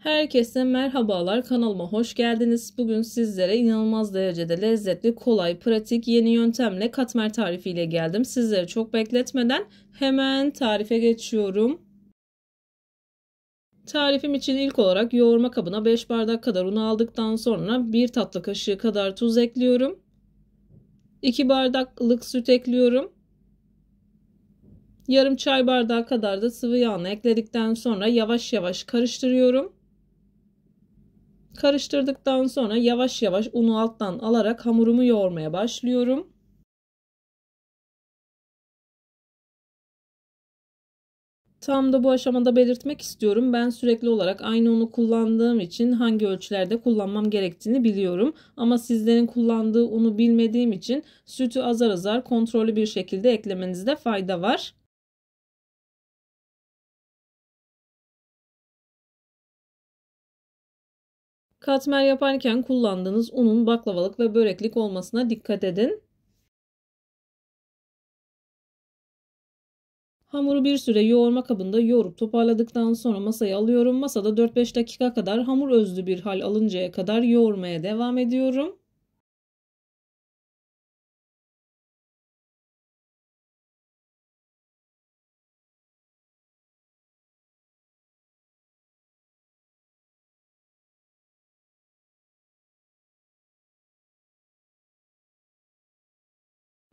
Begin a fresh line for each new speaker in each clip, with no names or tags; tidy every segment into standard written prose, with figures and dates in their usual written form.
Herkese merhabalar, kanalıma hoş geldiniz. Bugün sizlere inanılmaz derecede lezzetli, kolay, pratik, yeni yöntemle katmer tarifiyle geldim. Sizleri çok bekletmeden hemen tarife geçiyorum. Tarifim için ilk olarak yoğurma kabına 5 bardak kadar un aldıktan sonra 1 tatlı kaşığı kadar tuz ekliyorum. 2 bardaklık süt ekliyorum. Yarım çay bardağı kadar da sıvı yağını ekledikten sonra yavaş yavaş karıştırıyorum. Karıştırdıktan sonra yavaş yavaş unu alttan alarak hamurumu yoğurmaya başlıyorum. Tam da bu aşamada belirtmek istiyorum. Ben sürekli olarak aynı unu kullandığım için hangi ölçülerde kullanmam gerektiğini biliyorum. Ama sizlerin kullandığı unu bilmediğim için sütü azar azar kontrollü bir şekilde eklemenizde fayda var. Katmer yaparken kullandığınız unun baklavalık ve böreklik olmasına dikkat edin. Hamuru bir süre yoğurma kabında yoğurup toparladıktan sonra masaya alıyorum. Masada 4-5 dakika kadar hamur özlü bir hal alıncaya kadar yoğurmaya devam ediyorum.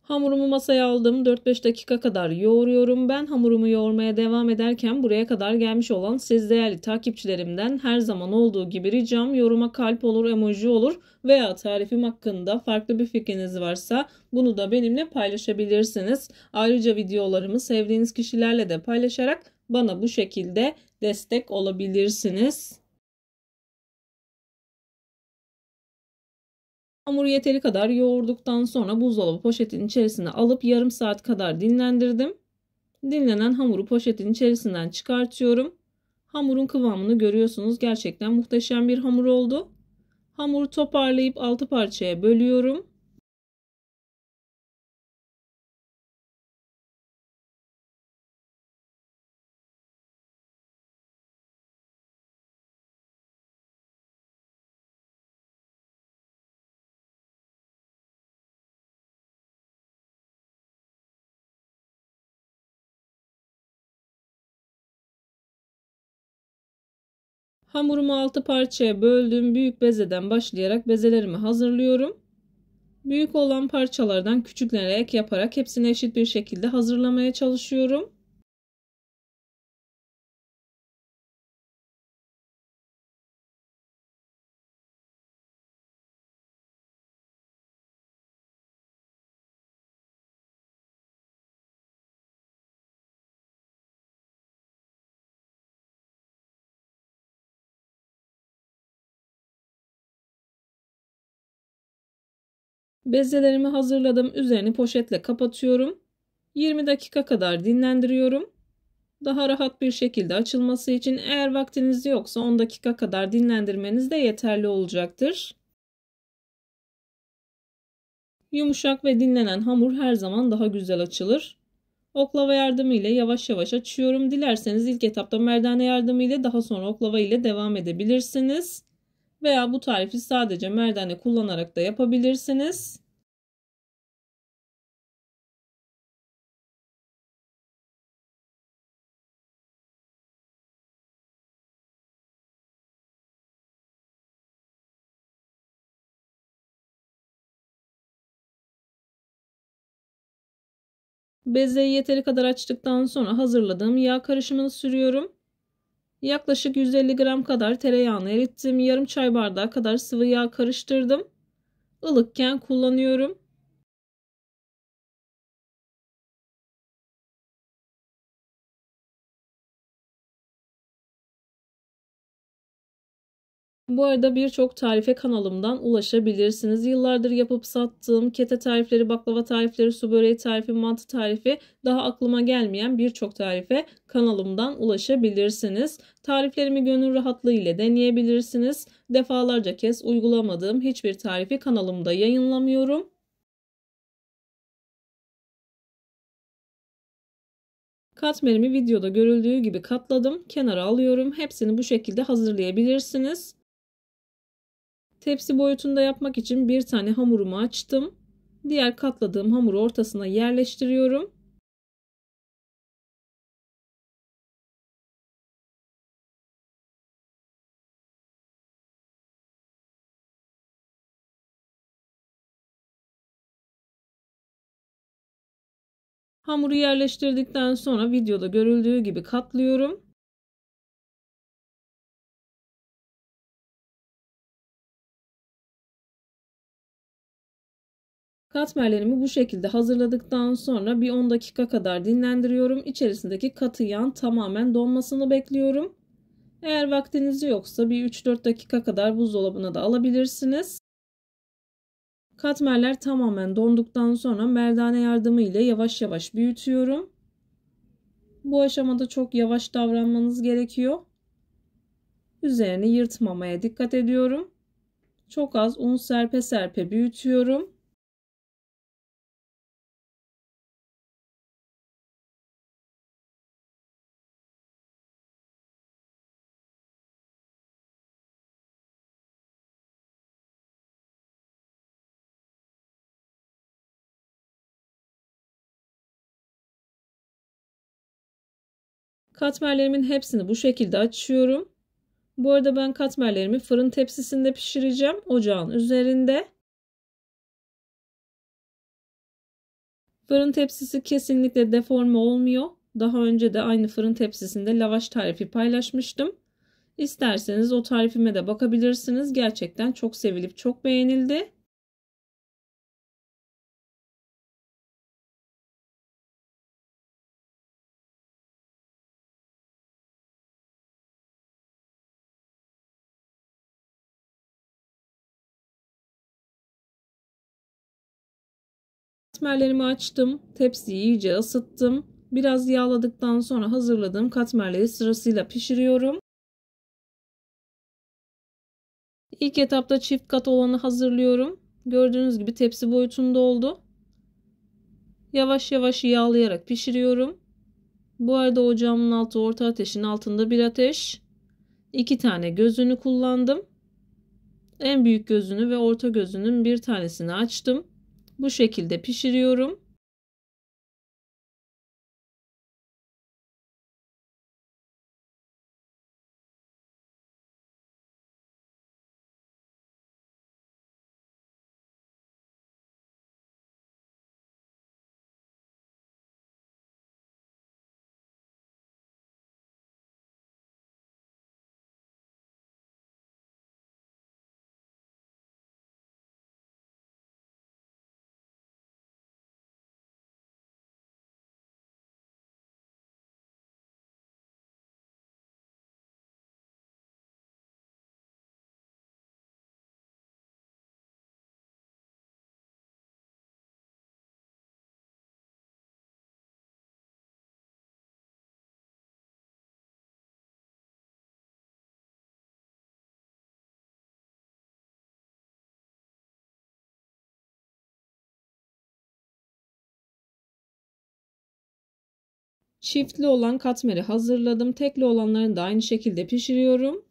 Hamurumu masaya aldım. 4-5 dakika kadar yoğuruyorum. Ben hamurumu yoğurmaya devam ederken buraya kadar gelmiş olan siz değerli takipçilerimden her zaman olduğu gibi ricam yoruma kalp olur, emoji olur veya tarifim hakkında farklı bir fikriniz varsa bunu da benimle paylaşabilirsiniz. Ayrıca videolarımı sevdiğiniz kişilerle de paylaşarak bana bu şekilde destek olabilirsiniz. Hamuru yeteri kadar yoğurduktan sonra buzdolabı poşetin içerisine alıp yarım saat kadar dinlendirdim. Dinlenen hamuru poşetin içerisinden çıkartıyorum. Hamurun kıvamını görüyorsunuz. Gerçekten muhteşem bir hamur oldu. Hamuru toparlayıp 6 parçaya bölüyorum. Hamurumu 6 parçaya böldüm. Büyük bezeden başlayarak bezelerimi hazırlıyorum. Büyük olan parçalardan küçüklere ek yaparak hepsini eşit bir şekilde hazırlamaya çalışıyorum. Bezelerimi hazırladım. Üzerini poşetle kapatıyorum. 20 dakika kadar dinlendiriyorum. Daha rahat bir şekilde açılması için eğer vaktiniz yoksa 10 dakika kadar dinlendirmeniz de yeterli olacaktır. Yumuşak ve dinlenen hamur her zaman daha güzel açılır. Oklava yardımıyla yavaş yavaş açıyorum. Dilerseniz ilk etapta merdane yardımıyla daha sonra oklava ile devam edebilirsiniz. Veya bu tarifi sadece merdane kullanarak da yapabilirsiniz. Bezeyi yeteri kadar açtıktan sonra hazırladığım yağ karışımını sürüyorum. Yaklaşık 150 gram kadar tereyağını erittim. Yarım çay bardağı kadar sıvı yağ karıştırdım. Ilıkken kullanıyorum. Bu arada birçok tarife kanalımdan ulaşabilirsiniz. Yıllardır yapıp sattığım kete tarifleri, baklava tarifleri, su böreği tarifi, mantı tarifi, daha aklıma gelmeyen birçok tarife kanalımdan ulaşabilirsiniz. Tariflerimi gönül rahatlığı ile deneyebilirsiniz. Defalarca kez uygulamadığım hiçbir tarifi kanalımda yayınlamıyorum. Katmerimi videoda görüldüğü gibi katladım. Kenara alıyorum. Hepsini bu şekilde hazırlayabilirsiniz. Tepsi boyutunda yapmak için bir tane hamurumu açtım. Diğer katladığım hamuru ortasına yerleştiriyorum. Hamuru yerleştirdikten sonra videoda görüldüğü gibi katlıyorum. Katmerlerimi bu şekilde hazırladıktan sonra bir 10 dakika kadar dinlendiriyorum. İçerisindeki katı yağın tamamen donmasını bekliyorum. Eğer vaktiniz yoksa bir 3-4 dakika kadar buzdolabına da alabilirsiniz. Katmerler tamamen donduktan sonra merdane yardımı ile yavaş yavaş büyütüyorum. Bu aşamada çok yavaş davranmanız gerekiyor. Üzerini yırtmamaya dikkat ediyorum. Çok az un serpe serpe büyütüyorum. Katmerlerimin hepsini bu şekilde açıyorum. Bu arada ben katmerlerimi fırın tepsisinde pişireceğim. Ocağın üzerinde. Fırın tepsisi kesinlikle deforme olmuyor. Daha önce de aynı fırın tepsisinde lavaş tarifi paylaşmıştım. İsterseniz o tarifime de bakabilirsiniz. Gerçekten çok sevilip çok beğenildi. Katmerlerimi açtım. Tepsiyi iyice ısıttım. Biraz yağladıktan sonra hazırladığım katmerleri sırasıyla pişiriyorum. İlk etapta çift kat olanı hazırlıyorum. Gördüğünüz gibi tepsi boyutunda oldu. Yavaş yavaş yağlayarak pişiriyorum. Bu arada ocağımın altı orta ateşin altında bir ateş. 2 tane gözünü kullandım. En büyük gözünü ve orta gözünün bir tanesini açtım. Bu şekilde pişiriyorum. Çiftli olan katmeri hazırladım. Tekli olanlarını da aynı şekilde pişiriyorum.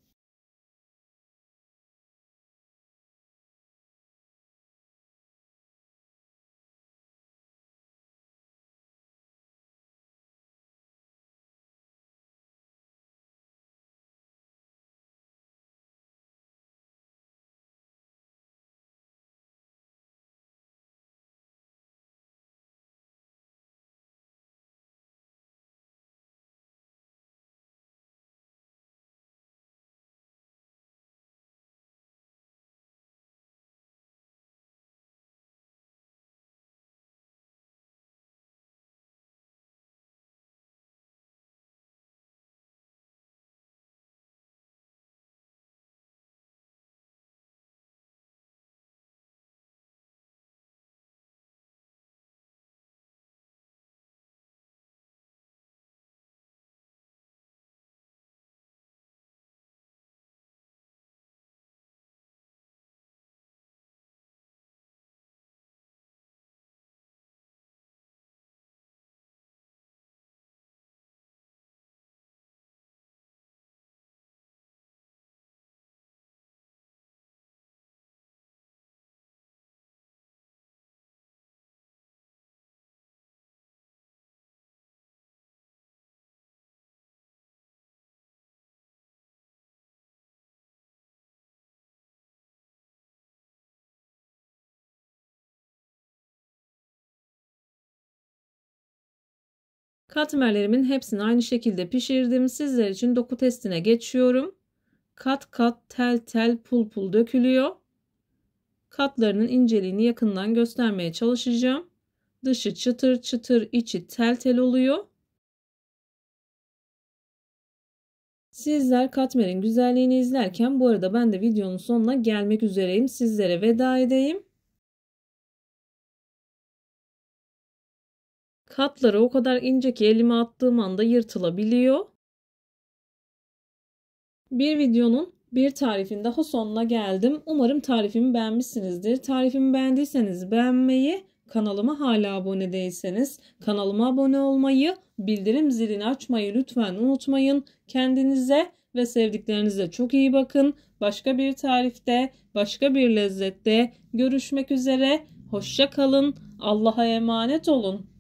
Katmerlerimin hepsini aynı şekilde pişirdim. Sizler için doku testine geçiyorum. Kat kat, tel tel, pul pul dökülüyor. Katlarının inceliğini yakından göstermeye çalışacağım. Dışı çıtır çıtır, içi tel tel oluyor. Sizler katmerin güzelliğini izlerken bu arada ben de videonun sonuna gelmek üzereyim. Sizlere veda edeyim. Katları o kadar ince ki elime attığım anda yırtılabiliyor. Bir videonun bir tarifin daha sonuna geldim. Umarım tarifimi beğenmişsinizdir. Tarifimi beğendiyseniz beğenmeyi, kanalıma hala abone değilseniz kanalıma abone olmayı, bildirim zilini açmayı lütfen unutmayın. Kendinize ve sevdiklerinize çok iyi bakın. Başka bir tarifte, başka bir lezzette görüşmek üzere. Hoşça kalın. Allah'a emanet olun.